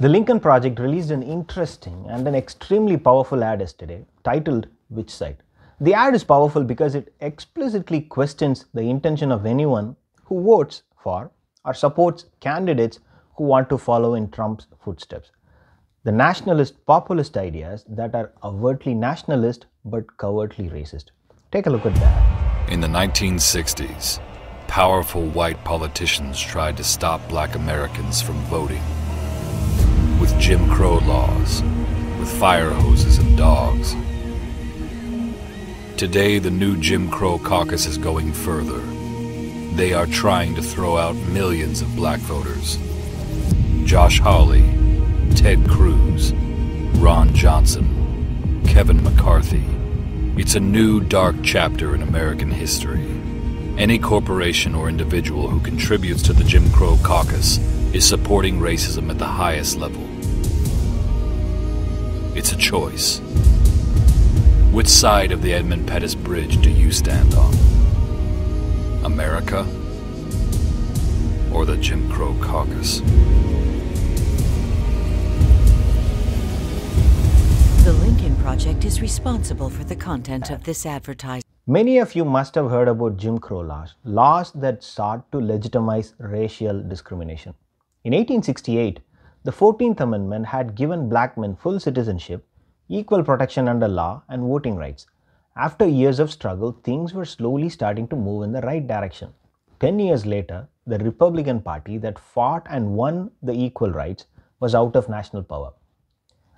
The Lincoln Project released an interesting and an extremely powerful ad yesterday titled Which Side? The ad is powerful because it explicitly questions the intention of anyone who votes for or supports candidates who want to follow in Trump's footsteps. The nationalist-populist ideas that are overtly nationalist but covertly racist. Take a look at that. In the 1960s, powerful white politicians tried to stop black Americans from voting. With Jim Crow laws, with fire hoses and dogs. Today, the new Jim Crow caucus is going further. They are trying to throw out millions of black voters. Josh Hawley, Ted Cruz, Ron Johnson, Kevin McCarthy. It's a new dark chapter in American history. Any corporation or individual who contributes to the Jim Crow caucus is supporting racism at the highest level. It's a choice. Which side of the Edmund Pettus Bridge do you stand on? America or the Jim Crow caucus? The Lincoln Project is responsible for the content of this advertisement. Many of you must have heard about Jim Crow laws, laws that sought to legitimize racial discrimination. In 1868, the 14th Amendment had given black men full citizenship, equal protection under law, and voting rights. After years of struggle, things were slowly starting to move in the right direction. 10 years later, the Republican Party that fought and won the equal rights was out of national power.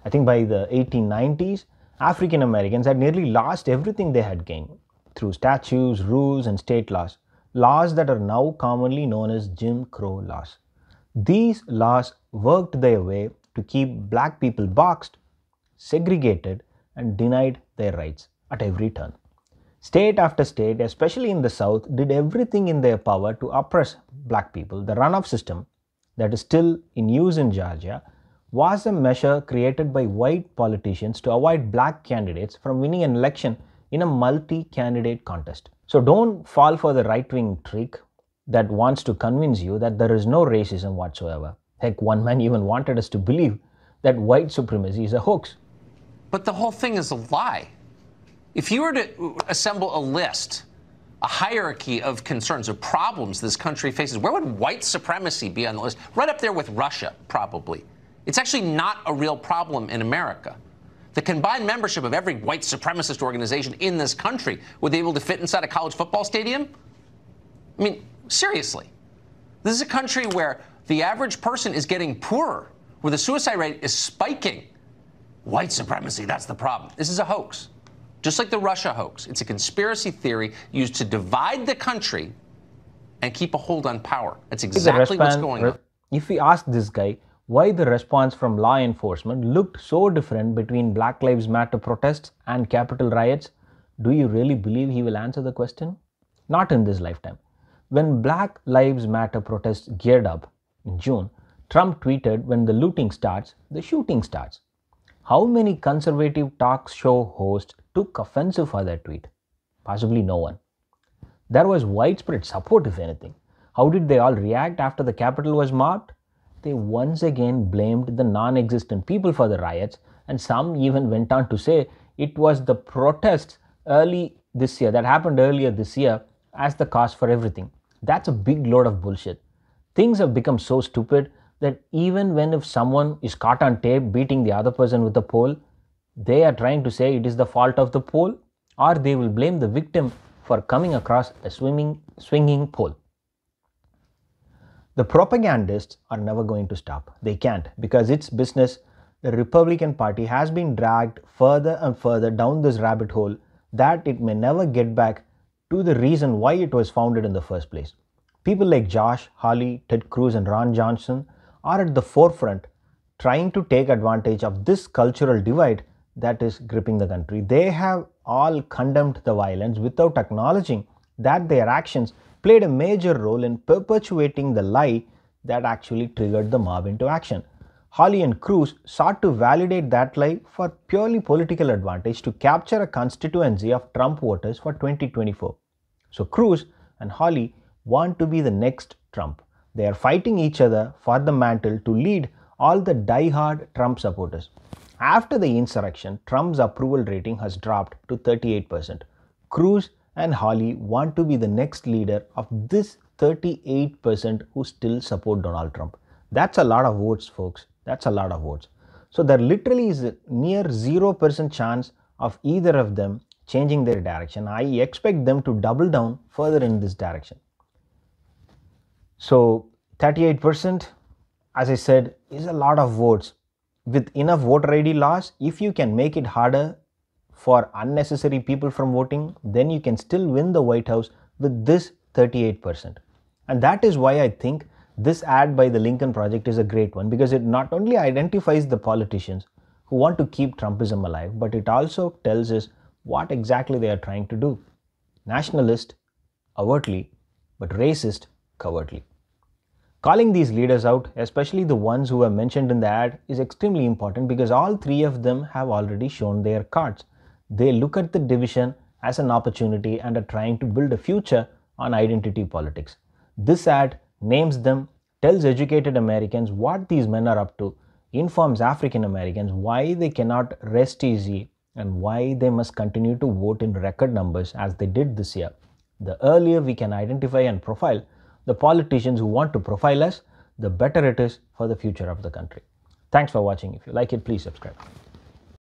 I think by the 1890s, African Americans had nearly lost everything they had gained through statutes, rules, and state laws, laws that are now commonly known as Jim Crow laws. These laws worked their way to keep black people boxed, segregated, and denied their rights at every turn. State after state, especially in the South, did everything in their power to oppress black people. The runoff system that is still in use in Georgia was a measure created by white politicians to avoid black candidates from winning an election in a multi-candidate contest. So don't fall for the right-wing trick that wants to convince you that there is no racism whatsoever. Heck, one man even wanted us to believe that white supremacy is a hoax. But the whole thing is a lie. If you were to assemble a list, a hierarchy of concerns, of problems this country faces, where would white supremacy be on the list? Right up there with Russia, probably. It's actually not a real problem in America. The combined membership of every white supremacist organization in this country, would they be able to fit inside a college football stadium? I mean, seriously. This is a country where the average person is getting poorer, where the suicide rate is spiking. White supremacy, that's the problem. This is a hoax. Just like the Russia hoax. It's a conspiracy theory used to divide the country and keep a hold on power. That's exactly what's going on. If we ask this guy why the response from law enforcement looked so different between Black Lives Matter protests and Capitol riots, do you really believe he will answer the question? Not in this lifetime. When Black Lives Matter protests geared up in June, Trump tweeted, "When the looting starts, the shooting starts." How many conservative talk show hosts took offensive for that tweet? Possibly no one. There was widespread support, if anything. How did they all react after the Capitol was mobbed? They once again blamed the non-existent people for the riots, and some even went on to say it was the protests early this year, that happened earlier this year, as the cause for everything. That's a big load of bullshit. Things have become so stupid that even when if someone is caught on tape beating the other person with a pole, they are trying to say it is the fault of the pole, or they will blame the victim for coming across a swinging pole. The propagandists are never going to stop. They can't, because it's business. The Republican Party has been dragged further and further down this rabbit hole that it may never get back to the reason why it was founded in the first place. People like Josh Hawley, Ted Cruz, and Ron Johnson are at the forefront trying to take advantage of this cultural divide that is gripping the country. They have all condemned the violence without acknowledging that their actions played a major role in perpetuating the lie that actually triggered the mob into action. Hawley and Cruz sought to validate that lie for purely political advantage to capture a constituency of Trump voters for 2024. So Cruz and Hawley want to be the next Trump. They are fighting each other for the mantle to lead all the die-hard Trump supporters. After the insurrection, Trump's approval rating has dropped to 38%. Cruz and Hawley want to be the next leader of this 38% who still support Donald Trump. That's a lot of votes, folks. That's a lot of votes. So there literally is a near 0% chance of either of them changing their direction. I expect them to double down further in this direction. So 38%, as I said, is a lot of votes. With enough voter ID laws, if you can make it harder for unnecessary people from voting, then you can still win the White House with this 38%. And that is why I think this ad by the Lincoln Project is a great one, because it not only identifies the politicians who want to keep Trumpism alive, but it also tells us what exactly they are trying to do. Nationalist, overtly, but racist, covertly. Calling these leaders out, especially the ones who are mentioned in the ad, is extremely important because all three of them have already shown their cards. They look at the division as an opportunity and are trying to build a future on identity politics. This ad names them, tells educated Americans what these men are up to, informs African Americans why they cannot rest easy and why they must continue to vote in record numbers as they did this year. The earlier we can identify and profile the politicians who want to profile us, the better it is for the future of the country. Thanks for watching. If you like it, please subscribe.